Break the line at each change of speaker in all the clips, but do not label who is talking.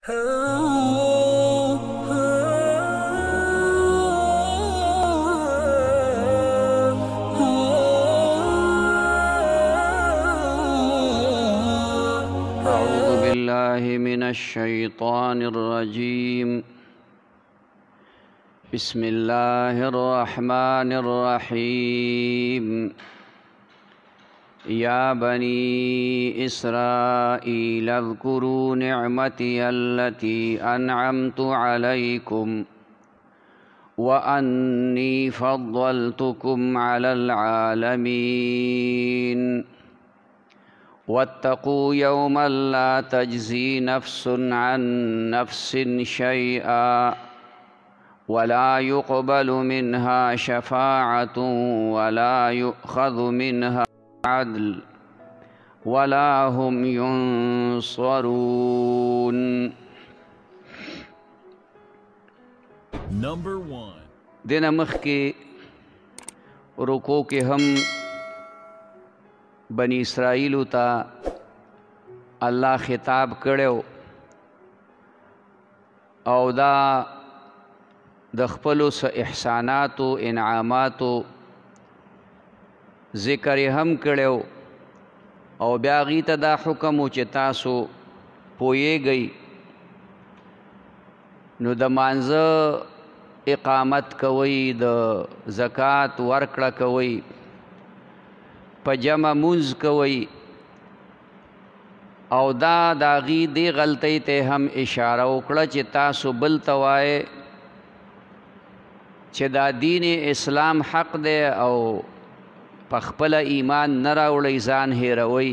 أعوذ بالله من الشيطان الرجيم. بسم الله الرحمن الرحيم. يا بني إسرائيل اذكروا نعمتي التي أنعمت عليكم وأني فضلتكم على العالمين. واتقوا يوما لا تجزي نفس عن نفس شيئا ولا يقبل منها شفاعة ولا يؤخذ منها عدل ولا هم ينصرون.
Number 1.
دین مخ کے رکو کے ہم بنی اسرائیلو تا اللہ خطاب کړو او دا د خپلو څه احساناتو انعاماتو ذکر هم کړو او بیا هغې ته دا حکم و چې تاسو پوهیږئ نو د مانځه اقامت کوئ، د زکات ورکړه کوئ، په جمع مونځ کوئ، او دا د هغې دې غلطۍ ته هم اشاره وکړه چې تاسو بل ته وایې چې دا دین اسلام حق دی او په خپله ایمان نه راوړئ، ځان هیروئ.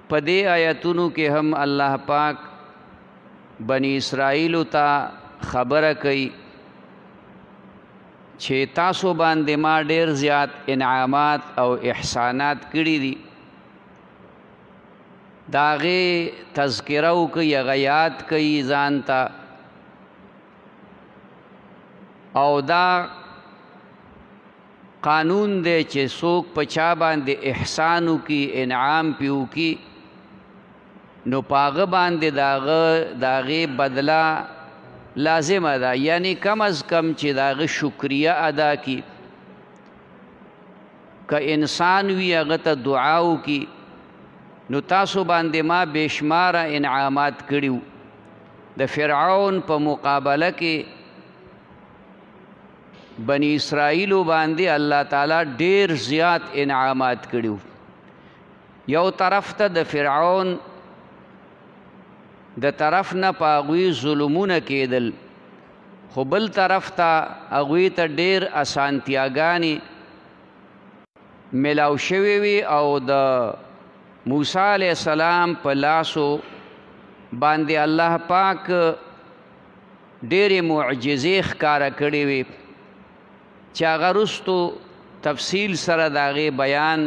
په دې آیتونو کې هم الله پاک بني اسرائیلو ته خبره کوي چې تاسو باندې ما ډېر زیات انعامات او احسانات کړي دي، د هغې تذکره وکړئ، هغه یاد کوي ځان ته. او دا قانون دی چې څوک په چا باندې احسان وکړي، انعام پې وکړي، نو په هغه باندې د هغې بدله لازمه ده، یعنی کم از کم چې د هغه شکریه ادا کړي. که انسان وي هغه ته دعا وکړي. نو تاسو باندې ما بېشماره انعامات کړي وو. د فرعون په مقابله کې بني اسرائیلو باندې الله تعالی ډېر زیات انعامات کړي وو. یو طرف ته د فرعون د طرف نه په هغوی ظلمونه کېدل، خو بل طرف ته هغوی ته ډېر اسانتیاګانې میلاو شوې وي او د موسی علیه السلام په لاسو باندې الله پاک ډېرې معجزې ښکاره کړې وي چې هغه وروستو تفصیل سره د هغې بیان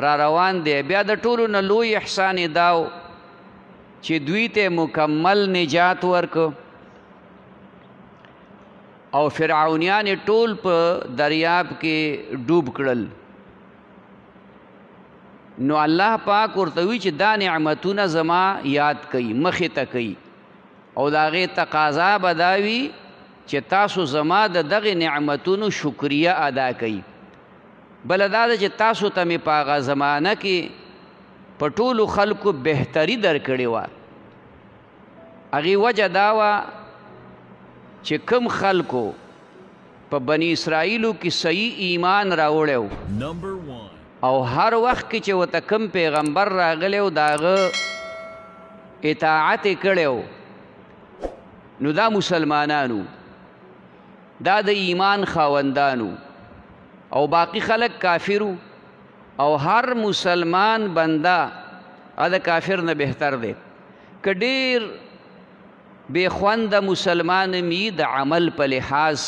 را روان دی. بیا د ټولو نه لوی احسان یې دا و چې دوی ته مکمل نجات ورکو او فرعونیان ټول په دریاب کې ډوب کړل. نو الله پاک ورته وی چې دا نعمتونه زما یاد کوي، مخې ته کوي، او د هغې تقاضا به دا وي چې تاسو زما د دغې نعمتونو شکریه ادا کوي. بله دا ده چې تاسو ته مې په هغه زمانه کې په ټولو خلکو بهتري درکړې وه. هغې وجه دا وه چې کم خلکو په بني اسرائیلو کې صحیح ایمان راوړی و او هر وخت کې چې ورته کم پیغمبر راغلی و د هغه اطاعت یې کړی و، نو دا مسلمانانو، دا د ایمان خاوندانو، او باقی خلک کافرو. او هر مسلمان بنده د کافر نه بهتر دی. که ډېر بې خونده مسلمان می د عمل په لحاظ،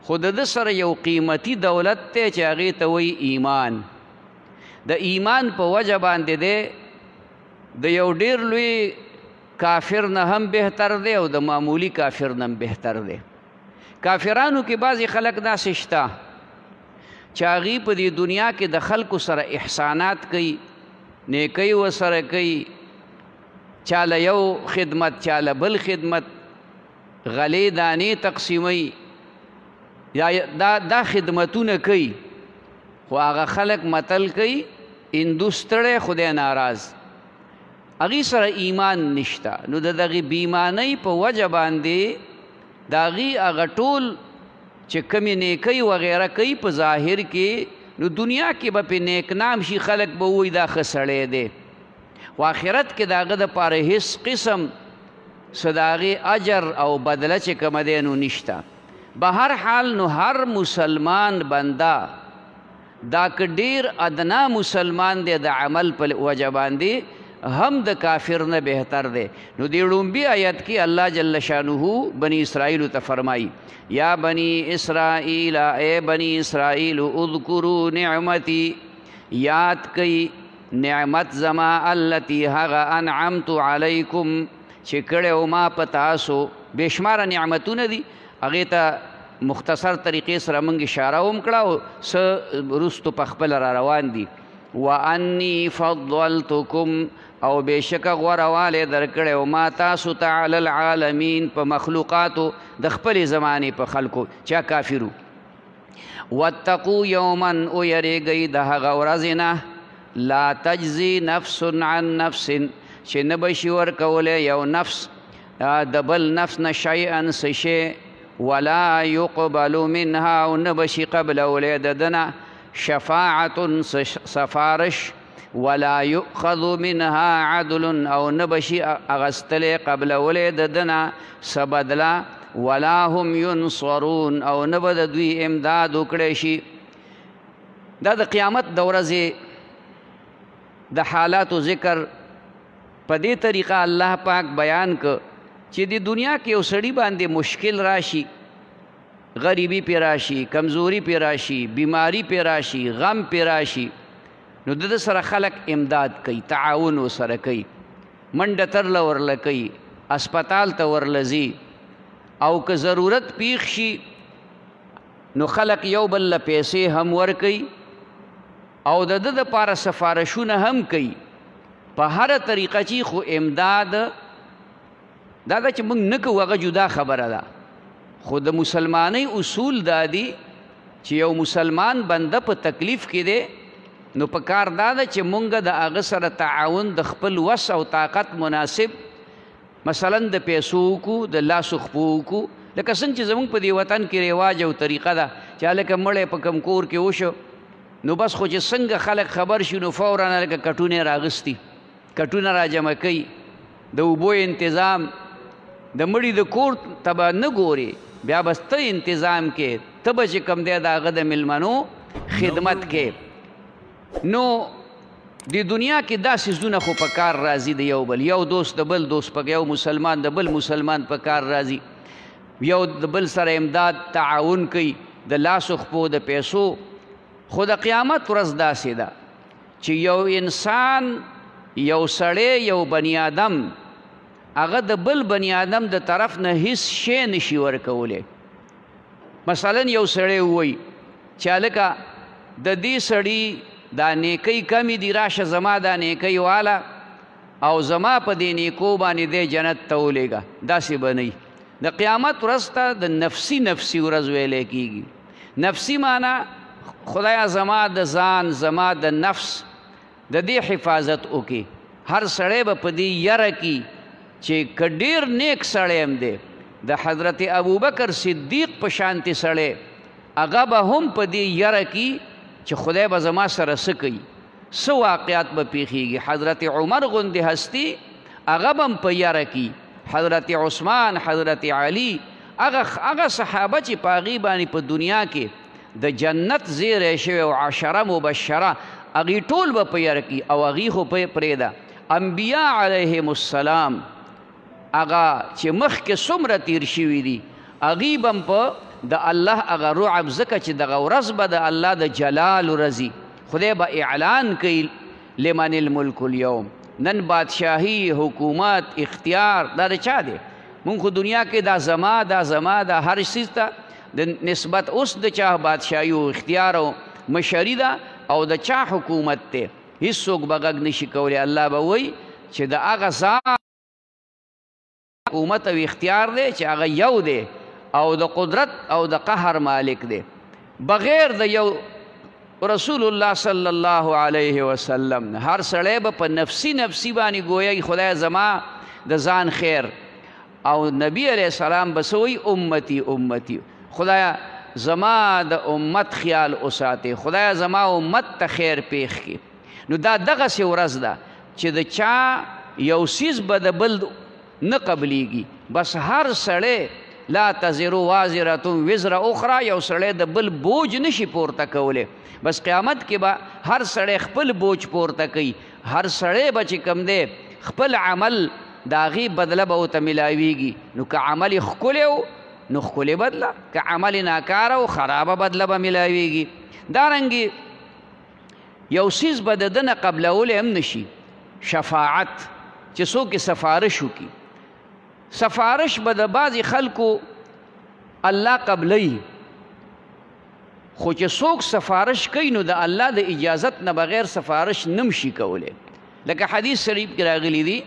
خو د ده سره یو قیمتي دولت دی چې هغې ته وایي ایمان. د ایمان په وجه باندې دی د یو ډېر لوی کافر نه هم بهتر دی او د معمولی کافر نه هم بهتر دی. کافرانو کې بعضې خلک داسې شته چې هغې په دې دنیا کې د خلکو سره احسانات کوي، نیکی ورسره کوي، چاله یو خدمت چاله بل خدمت غلې دانې تقسیموي یا دا خدمتونه کوي خو هغه خلک متل کوي هندو ستړی خدای ناراض هغې سره ایمان نشته نو د دغې بېایمانۍ په وجه باندې د هغې هغه ټول چې کمې نیکۍ وغیره کوي په ظاهر کې نو دنیا کې به پې نیک نام شي خلک به ووایي دا ښه سړی دی خو آخرت کې د هغه دپاره هېڅ قسم څه د هغې اجر او بدله چې کومه دی نو نشته به هر حال نو هر مسلمان بنده دا که ډیر ادنا مسلمان دی د عمل په وجه باندې هم د کافر نه بهتر دی نو دې لومبي آیت کې الله جل شانه بني اسرائیلو ته فرمایي یا بني اسرائیل اے بني اسرائیل اذکروا نعمتی یاد کئ نعمت زما التي هغه انعمت علیکم چې کړی ما په تاسو بېشماره نعمتونه دي هغې ته مختصر طریقې سره موږ اشاره هم کړه او څه وروستو په خپله را روان دي وانی فضلتکم او بېشکه غورهوالی درکړی ما تاسو ته علی العالمین په مخلوقاتو د خپلې زمانې په خلکو چا کافرو واتقوا یوما ویریږئ د هغه ورځې نه لا تجزي نفس عن نفس چې نه به شي ورکولی یو نفس د بل نفس نه شیئا څه شی ولا يقبل منها او نه به شي قبلولی د ده نه شفاعة سفارش ولا يؤخذ منها عدل او نه به شي اغستلی قبلولی د ده نه څه بدله ولا هم ينصرون او نه به د دوی امداد وکړی شي دا د قیامت د ورځې د حالاتو ذکر په دې طریقه الله پاک بیان که چې د دنیا کې یو سړي باندې مشکل راشي غریبی پې راشي کمزوري پې راشي بیماری پې راشي غم پې راشي نو د سره خلک امداد کوي تعاون ورسره کوي منډه ترله ورله کوي اسپتال ته ورله ځي او که ضرورت پیښ شي نو خلک یو بل له پیسې هم ورکوي او د ده دپاره سفارشونه هم کوي په هره طریقه چې خو امداد دا ده چې موږ نه کوو هغه جدا خبره ده خو د مسلمانۍ اصول دا دي چې یو مسلمان بنده په تکلیف کې دی نو په کار دا ده چې مونږ د هغه سره تعاون د خپل وس او طاقت مناسب مثلا د پیسو وکړو د لاسو خپو وکړو لکه څنګه چې زموږ په دې وطن کې رواج او طریقه ده چې هلکه مړی په کم کور کې وشو نو بس خو چې څنګه خلک خبر شي نو فورا هلکه کټونه راغستي کټونه را جمع کوي د اوبو انتظام د مړي د کور ته به نه ګوري بیا بس ته انتظام کې ته به چې کوم دی د هغه د میلمنو خدمت کې نو د دنیا کې دا څیزونه خو په کار راځي د یو بل یو دوست د بل دوست په یو مسلمان د بل مسلمان په کار راځي یو د بل سره امداد تعاون کوي د لاسو خپو د پیسو خو د قیامت ورځ داسې ده چې یو انسان یو سړی یو بنی آدم هغه د بل بنی آدم د طرف نه هیڅ شی نشي ورکولی مثلا یو سړی ووایي چې هلکه د دې سړي دا نیکۍ کمی دي راشه زما دا نیکۍ والا او زما په دې نیکو باندې دی جنت ته ولیږه داسې به نه د قیامت ورځ ته د نفسي نفسي ورځ ویلی کېږي نفسي معنا خدایا زما د ځان زما د نفس د دې حفاظت وکړي هر سړی به په دې یره کې چې که ډېر نیک سړی هم دی د حضرت ابوبکر صدیق په شانتې سړی هغه به هم په دې یره کې چې خدای به زما سره څه کوي څه واقعات به پیښیږي حضرت عمر غوندې هستي هغه به هم په یره کې حضرت عثمان حضرت علي هغه صحابه چې په هغې باندې په دنیا کې د جنت زیری شوی او عشره مبشره هغې ټول به په یره کې او هغې خو پرېږده انبیا علیهم السلام هغه چې مخکې څومره تیر شوي دي هغې به هم په د الله هغه رعب ځکه چې دغه ورځ به د الله د جلال ورځي خدای به اعلان کوي لمن الملک اليوم نن بادشاهي حکومت اختیار دا د چا دی مونږ خو دنیا کې دا زما دا هر څیز ته د نسبت اوس د چا بادشاهي او اختیار او مشري ده او د چا حکومت دی هیڅوک به غږ نشي کولی الله به وایي چې د هغه ذات حکومت او اختیار دی چې هغه یو دی او د قدرت او د قهر مالک دی بغیر د یو رسول الله صلی الله علیه وسلم هر سړی به په نفسی باندې ګویا خدای زما د ځان خیر او نبی علیہ السلام بسوی امتی امتی خدایا زما د امت خیال اوساته خدایا زما امت ته خیر پیښ کی نو دا دغه سی ورځ ده چې د چا یو سیز به د بل نه قبلیږي بس هر سړی لا تزر وازره وزر اخرى یو سړی د بل بوج نشي پورته کولی بس قیامت کې به هر سړی خپل بوج پورته کوي هر سړی به چې کم دی خپل عمل د هغې بدله به ورته میلاویږي نو که عمل یې ښکلی و نو ښکلې بدله که عمل یې ناکاره و خرابه بدله به میلاویږي دارنګې یو څیز به د ده نه قبلولی هم نشي شفاعت چې څوک یې سفارش وکړي سفارش به د بعضې خلکو الله قبلوي خو چې څوک سفارش کوي نو د الله د اجازت نه بغیر سفارش نم شي کولی لکه حدیث شریف کې راغلی دی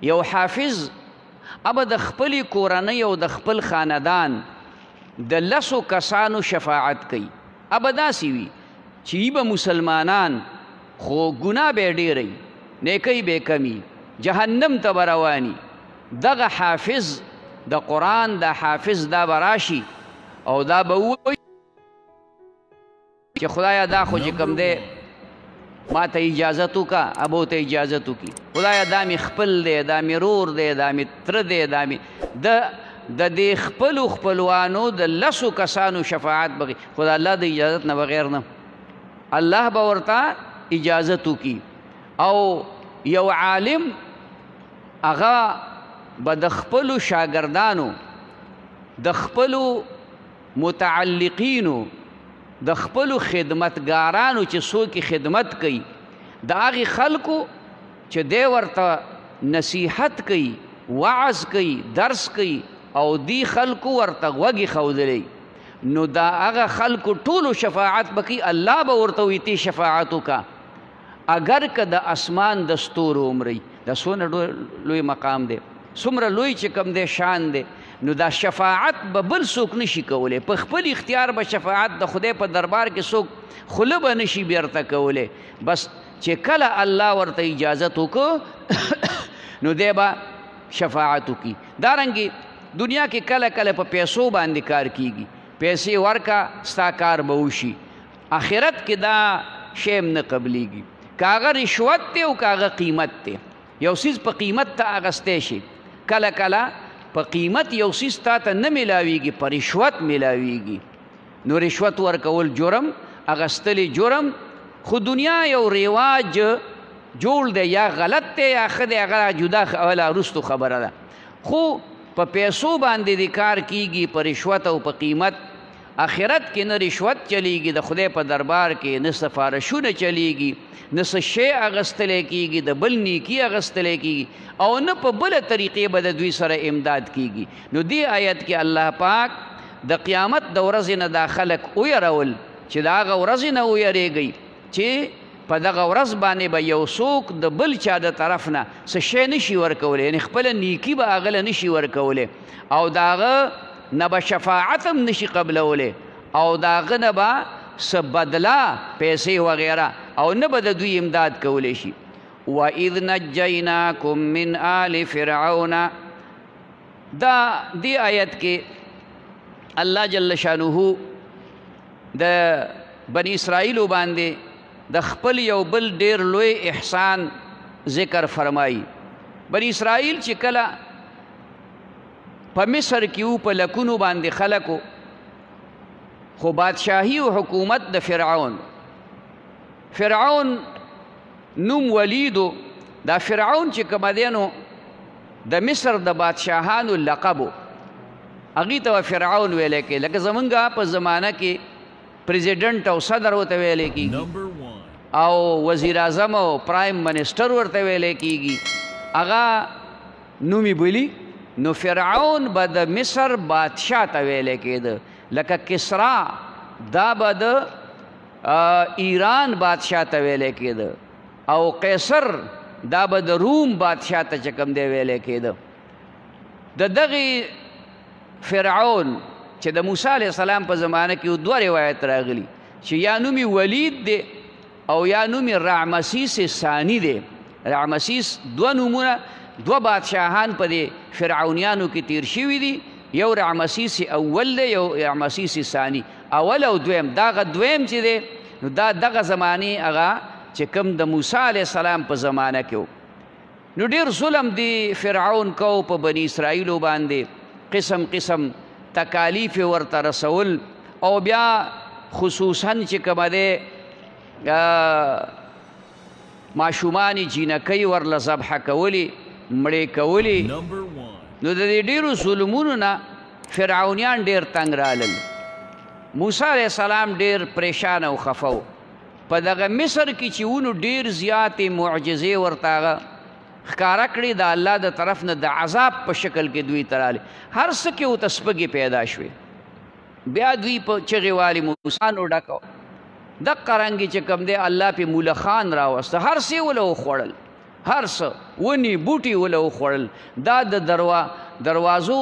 یو حافظ اب د خپل کورنۍ او د خپل خاندان د لسو کسانو شفاعت کوي اب داسې وي چې به مسلمانان خو ګناه به ډېری نیکی به کمی جهنم ته به رواني دغه حافظ د قرآن د حافظ دا به راشي او دا به ووایي چې خدایا دا خو چې کوم دی ما ته اجازت وکړه ابو ته اجازت وکړي خدایا دا مې خپل دی دا مې رور دی دا مې تره دی دا مې د دې خپلو خپلوانو د لسو کسانو شفاعت بغي خدا الله د اجازت نه بغیر نه الله به ورته اجازت وکړي او یو عالم هغه به د خپلو شاګردانو د خپلو متعلقینو د خپلو خدمتګارانو چې څوک خدمت کوي د هغې خلکو چې دی ورته نصیحت کوي وعظ کوي درس کوي او دی خلکو ورته غوږې ښودلی نو دا هغه خلکو ټولو شفاعت به کوي الله به ورته وایي تی شفاعت وکړه اگر که د اسمان د ستورو عمرئ دا څونه لوی مقام دی څومره لوی چې کوم دی شان دی نو دا شفاعت به بل څوک نشي کولی په خپل اختیار به شفاعت د خدای په دربار کې څوک خوله به نشي بیرته کولی بس چې کله الله ورته اجازت وکړو نو دی به شفاعت وکړي دارنګې دنیا کې کله کله په پیسو باندې کار کیږي پیسې ورکا ستا کار به وشي آخرت کې دا شی نه قبلیږي که هغه رشوت دی او که هغه قیمت دی یو څیز په قیمت ته اخیستی شي کله کله په قیمت یو څیز تا ته نه میلاویږي په رشوت میلاویږي نو رشوت ورکول جرم اخیستلی جرم خو دنیا یو رواج جوړ دی یا غلط دی یا ښه دی هغه جدا اوله وروستو خبره ده خو په پیسو باندې د کار کیږي په رشوت او په قیمت آخرت کې نه رشوت چلیږي د خدای په دربار کې نه سفارشونه چلیږي نه څه شی اخیستلی کیږي د بل نیکي اخیستلی کیږي او نه په بله طریقې به د دوی سره امداد کیږي نو دې آیت کې الله پاک د قیامت د ورځې نه دا خلک ویرول چې د هغه ورځې نه ویریږئ چې په دغه ورځ باندې به یو څوک د بل چا د طرف نه څه شی نشي ورکولی یعنې خپله نیکي به هغه له نشي ورکولی او د هغه نه به شفاعت هم نشي قبلولی او د هغه نه به څه بدله پیسې وغیره او نه به د دوی امداد کولی شي وَإِذْ نَجَّيْنَاكُمْ مِنْ آلِ فِرْعَوْنَ دا دی آیت کې الله جل شانه د بنی اسرائیلو باندې د خپل یو بل ډیر لوی احسان ذکر فرمایي بنی اسرائیل چې کله په مصر کې و په لکونو باندې خلکو خو بادشاهي او حکومت د فرعون نوم ولیدو دا فرعون چې کوم دی نو د مصر د بادشاهانو لقبو هغې ته فرعون ویلی کې لکه زمونږ په زمانه کې پریزیډنټ او صدر ورته ویلی کېږي او وزیر اعظم او پرایم منسټر ورته ویلی کېږي هغه نومې بولي نو فرعون به د مصر بادشاه ته ویلی کېده لکه کسرا دا به د ایران بادشاه ته ویلی کېده او قیصر دا به د روم بادشاه ته چې کوم دی ویلی کېده د دغې فرعون چې د موسی علیه السلام په زمانه کې دوه روایت راغلي چې یا نوم ولید دی او یا نوم رعمسیس ثانی دی. رعمسیس دوه نومونه دوه بادشاهان په دې فرعونیانو کې تیر شوي دي، یو رعمسیس اول دی یو رعمسیس ثانی. اول او دویم دغه دویم چې دی نو دا دغه زمانې هغه چې کوم د موسی علیه السلام په زمانه کې و. نو ډېر ظلم دی فرعون کو په بني اسرائیلو باندې، قسم قسم تکالیف ورته رسول، او بیا خصوصا چې کومه دی ماشومان جینکۍ ورله ذبحه کولې مړې کولې. نو د دې ډېرو ظلمونو نه فرعونیان ډېر تنګ رالل. موسی علیه السلام ډېر پریشان او خفه و. په دغه مصر کې چې ونو ډېر زیاتې معجزې ورته هغه ښکاره کړي د الله د طرف نه د عذاب په شکل کې دوی ته راغلي. هر څه کې ورته سپږې پیدا شوې. بیا دوی په چغې والي موسیانو ډکه دقه رنګې چې کوم دی الله پې مولخان راوسته، هر څه یې وله وخوړل، هر څه ونې بوټي وله وخوړل. دا د دروازو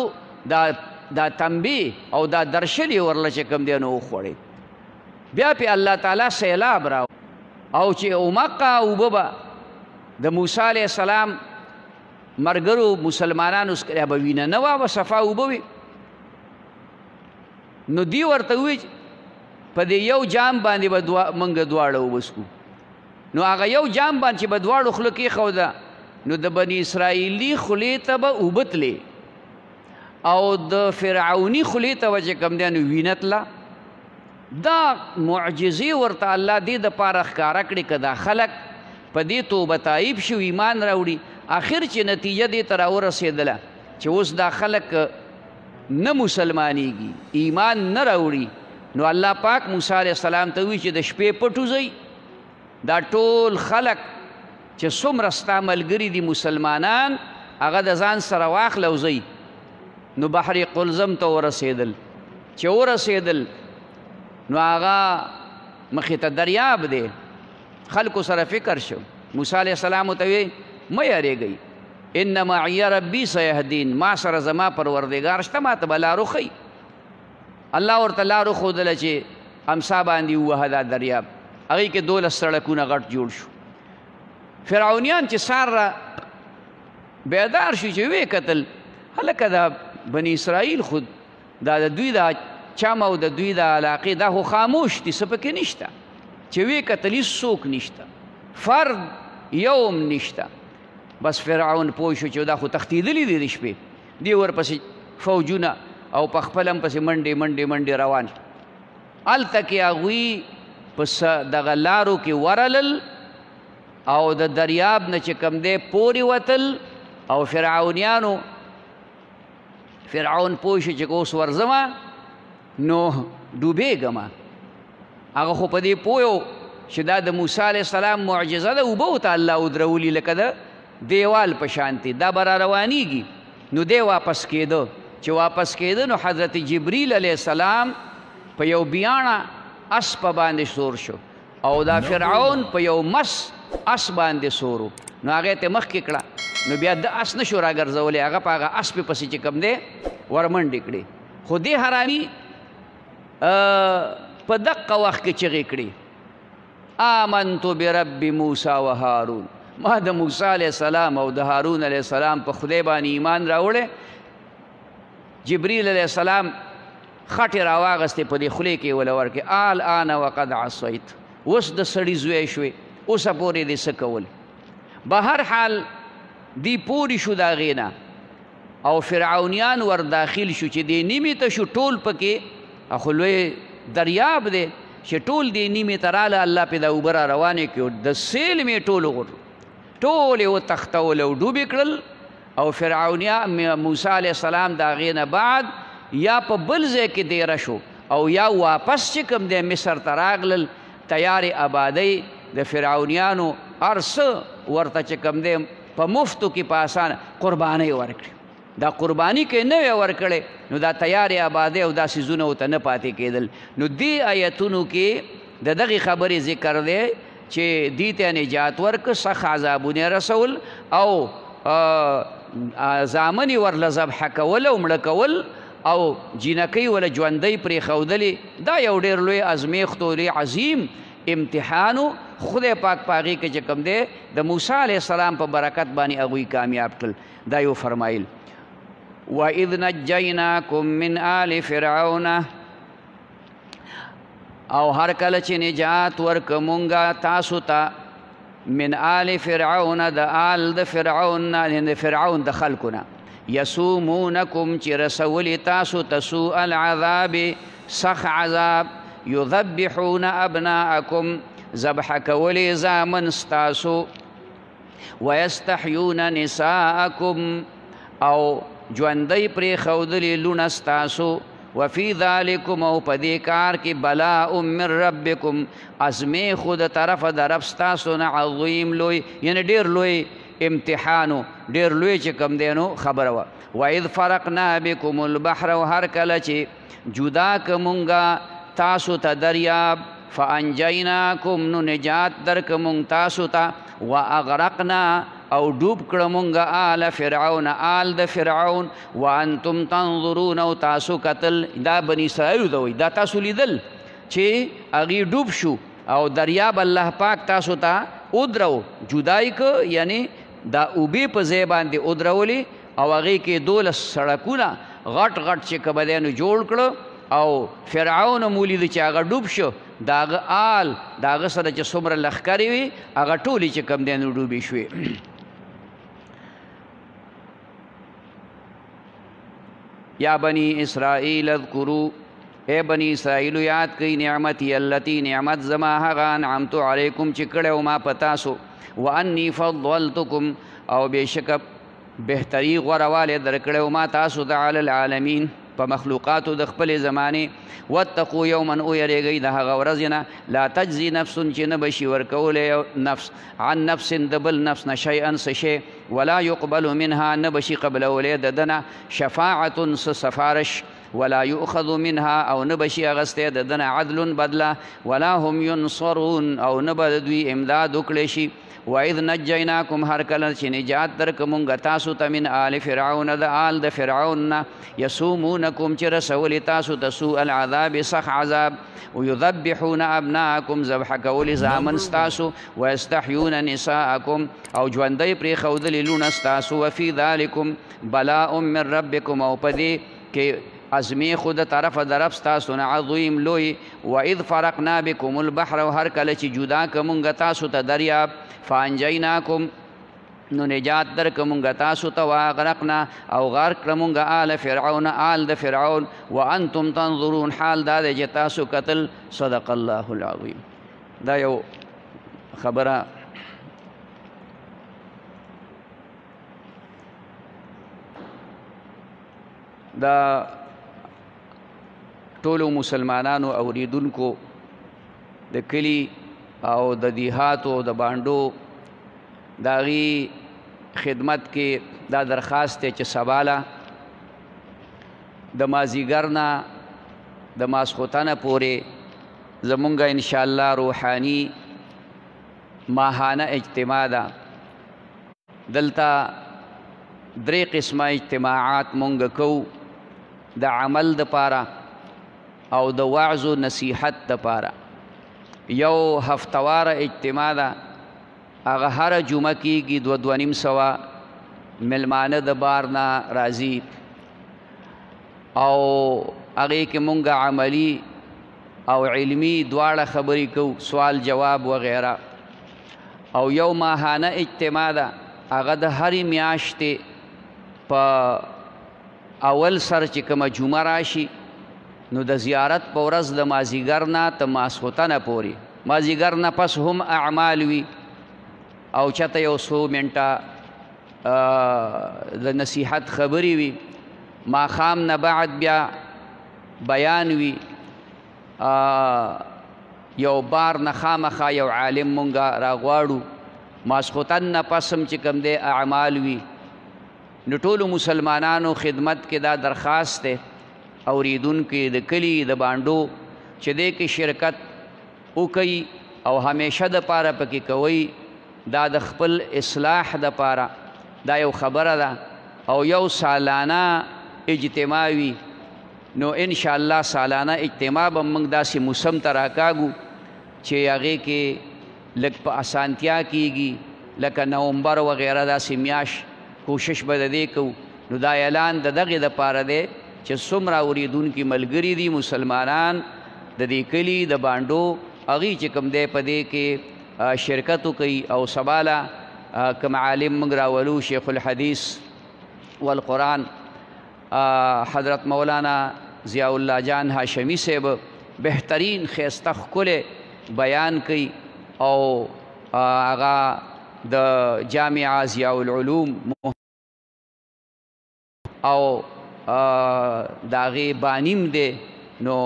دا تنبې او دا درشلې ورله چې کوم دی نو وخوړې. بیا پې الله تعالی سیلاب راو او چې اومقه اوبه به د موسی علیه السلام مرګرو مسلمانانو څخه به وینه نه وه، به صفا اوبه وي. نو دی ورته ووایي په دې یو جام باندې به موږ دواړه وبسکو. نو هغه یو جام باندې چې به دواړو خوله کېښوده نو د بني اسرائیلي خولې ته به اوبه تلې او د فرعوني خولې ته به چې کوم دی نو وینه تله. دا معجزې ورته الله دې دپاره ښکاره کړې که دا خلک په دې توبه تایب شو ایمان راوړي. آخر چې نتیجه دې ته راورسېدله چې اوس دا خلک نه مسلمانېږي، ایمان نه راوړي، نو الله پاک موسی علیه السلام ته وایي چې د شپې پټ وځئ، دا ټول خلک چې څومره ستا ملګري دي مسلمانان هغه د ځان سره واخله وځئ. نو بحر قلزم ته ورسېدل. چې ورسېدل نو هغه مخې ته دریاب دی. خلکو سره فکر شو. موسی علیه السلام ورته ویې مه یارېږئ، ان معي ربي سیهدین، ما سره زما پروردګار شته، ما ته به لار وښیي. الله ورته لار وښودله چې امسا باندې ووهه دا دریاب. هغې کې 12 سړکونه غټ جوړ شو. فرعونیان چې سار را بیدار شو چې ویې کتل هلکه دا بني اسرائیل خود دا د دوی دا چم او د دوی دا علاقې دا خو خاموش دي، څه پکې نشته. چې ویې کتل هېڅوک نشته، فرد یوم نشته. بس فرعون پوه شو چې دا خو تښتېدلي دي د شپې. دی ورپسې فوجونه او په خپل هم پسې منډې روان. هلته کې هغوی په دغه لارو کې ورلل او د دریاب نه چې کوم دی پورې وتل. او فرعونیانو فرعون پوه شو چې اوس ورځمه نو ډوبېږمه. هغه خو په دې پوه چې دا د موسی علیه السلام معجزه ده، اوبه ورته الله ودرولي لکه د دیوال په شانتې، دا به را روانېږي. نو دی واپس کېده. چې واپس کېده نو حضرت جبریل علیه السلام په یو بیاڼه اسپه باندې سور شو او دا فرعون په یو مس اس باندې سورو. نو هغې ته مخکې کړه. نو بیا د اس نشو راګرځولی، هغه په هغه اسپې پسې چې کوم دی ورمنډې کړې. خو دې حرامي په دقه وخت کې چغې کړې آمنت برب موسی و هارون، ما د موسی علیه السلام او د هارون علیه السلام په خدای باندې ایمان راوړی. جبریل علیه السلام خټې راواغستې په دې خولې کې یې وله ورکړې الآن وقد عصیت، اوس د سړي زوی شوې، اوسه پورې دې څه کول. به هر حال دی پوری شو د هغې نه او فرعونیان ور داخل شو چې دې نیمې ته شو ټول پکې. خو لوی دریاب دی چې ټول دې نیمې ته راله، الله پې دا اوبه را روانې کړو، د سیل مې ټول ټول یې وتښتول او ډوبې کړل. او فرعونیان موسی علیه السلام د هغې نه بعد یا په بل ځای کې دیره شو او یا واپس چې کوم دی مصر ته راغلل. تیارې آبادۍ د فرعونیانو هر څه ورته چې کوم دی په مفتو کې په اسانه قربانۍ ورکړي. دا قرباني کې نه وی ورکړې نو دا تیارې آبادۍ او دا څیزونه ورته نه پاتې کېدل. نو دې آیتونو کې د دغې خبرې ذکر دی چې دې ته نجات ورکړه، سخت عذابونه رسول او زامنې ورله ذبحه کول او مړه کول او جینکۍ وله ژوندۍ پرېښودلې دا یو ډېر لوی ازمیښت و ډېر عظیم امتحان و خدای پاک په هغې کې چې کوم دی د موسی علیه السلام په برکت باندې هغوی کامیاب کړل دا یو فرمایل وَإِذْ نَجَّيْنَاكُم مِّنْ آلِ فِرْعَوْنَ او هر کله چې نجات ورکه مونږه تاسو ته من آل فرعون د آل د فرعون د فرعون د خلکونه یسومونکم چې رسولي تاسو ته سوء العذاب سخ عذاب یذبحون ابناءکم ذبح کولی زامن ستاسو ویستحیون نساءکم او ژوندی پرېښودلي لوڼه ستاسو وفي ذلكم او په دې کار کې بلاء من ربکم ازمې خو د طرفه د رب ستاسو نه عظیم لوی یعنی ډېر لوی امتحانو ډېر لوی چې کوم دی نو خبره وه وإذ فرقنا بكم البحر او هر کله چې جدا که مونږه تاسو ته دریاب فانجیناکم نو نجات درکه مونږ تاسو ته واغرقنا او ډوب کړه مونږه آل فرعون آل د فرعون وانتم تنظرون او تاسو کتل دا بني اسرائیلو ته وایي دا تاسو لیدل چې هغې ډوب شو او دریاب الله پاک تاسو ته ودرو جدای که یعنی دا اوبې په ځای باندې ودرولې او هغې کې 12 سړکونه غټ غټ چې کومه دی نو جوړ کړه او فرعون مو لیده چې هغه ډوب شو د هغه آل د هغه سره چې څومره لښکرې وي هغه ټولې چې کوم دی نو ډوبې شوې یا بنی اسرائیل اذکروا اے بنی اسرائیلو یاد کئی نعمتی اللتی نعمت زما هغه انعمت علیکم چې کړی ما په تاسو وانی فضلتکم او بېشکه بهتري غوروالی درکړی ما تاسو ته علی العالمین په مخلوقاتو د خپلې زمانې واتقوا یوما ویریږئ د هغه ورځې نه لا تجزي نفس چې نه بشي ورکولی نفس عن نفس د بل نفس نه شیئا څه شی ولا يقبل منها نه بشي قبلولی د ده نه شفاعت څه سفارش ولا يؤخذ منها او نه بشي اغستی د ده نه عدل بدله ولا هم ينصرون او نه به د دوی امداد وکړی شي وإذ نجیناکم هر کله چې نجات درکه مونږه تاسو ته من آل فرعون د آل د فرعون نه یسومونکم چې رسولي تاسو ته سوء العذاب سخ عذاب ویذبحون ابناءکم ذبح کولی زامن ستاسو ویستحیون نساءکم او ژوندی پرېښودلي لوڼه ستاسو وفي ذلکم بلاء من ربکم او په دې کې ازمی خود طرف در رب ستاسو نه عظیم لوی وإذ فرقنا بكم البحر او هر کله چې جدا که مونږه تاسو ته دریاب فانجیناکم نو نجات درکه مونږه تاسو ته واغرقنا او غرق کړه مونږه آل فرعون آل د فرعون وانتم تنظرون حال دا دی چې تاسو کتل صدق الله العظیم دا یو خبره دا ټولو مسلمانانو اوریدونکو د کلی او د دیهاتو د بانډو د هغې خدمت کې دا درخواست دی چې سباله د مازدیګر نه د ماسخوتنه پورې زمونږ انشاءالله روحاني ماهانه اجتماع ده دلته 3 قسمه اجتماعات مونږ کوو د عمل دپاره او د وعظ و نصیحت دپاره یو هفتواره اجتماع ده هغه هره جمعه کېږي 2-2.5 ملمانه د بار نه راځي او هغې کې مونږ عملي او علمي دواړه خبرې کوو سوال جواب وغیره او یو ماهانه اجتماع ده هغه د هرې میاشتې په اول سر چې کومه جمعه راشي نو د زیارت په ورځ د مازدیګر نه تر ماسخوتنه پورې مازدیګر نه پس هم اعمال وي او چاته یو 100 منټه د نصیحت خبرې وي ماښام نه بعد بیا بیان وي یو بار نه خامخا یو عالم مونږه راغواړو ماسخوتن نه پس هم چې کوم دی اعمال وي نو ټولو مسلمانانو خدمت کې دا درخواست دی اوریدونکي د کلي د بانډو چې دې کې شرکت وکړي او همیشه دپاره پکې کوئ دا د خپل اصلاح دپاره دا یو خبره ده او یو سالانه اجتماع وي نو ان شاء الله سالانه اجتماع به موږ داسې موسم ته راکاږو چې هغې کې لږ په اسانتیا کیږي لکه نومبر وغیره داسې میاشت کوشش به د دې کوو. نو دا اعلان د دغې دپاره دی چې څومره اورېدونکي ملګري دي مسلمانان د دې کلي د بانډو هغوی چې کوم دی په دې کې شرکت وکوي او سباله کوم عالم موږ راولو شیخ الحدیث والقرآن حضرت مولانا ضیاء الله جان هاشمی صاحب بهترین ښایسته ښکلی بیان کوي او هغه د جامعه ضیاء العلوم او د هغې بانیم دی نو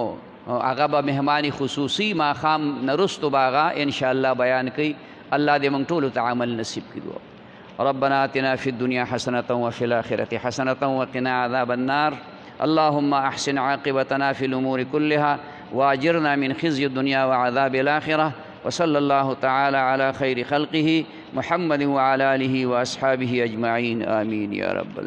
هغه به مهمانی خصوصي ماښام نه رستو به هغه انشاءالله بیان کوي. الله دې موږ ټولو ته عمل نصیب کړي. ربنا آتنا في الدنيا حسنة وفي الآخرة حسنة وقنا عذاب النار. اللهم أحسن عاقبتنا في الأمور كلها وأجرنا من خزي الدنيا وعذاب الآخرة. وصلى الله تعالى على خير خلقه محمد وعلى آله وأصحابه أجمعين آمين يا رب العالمين.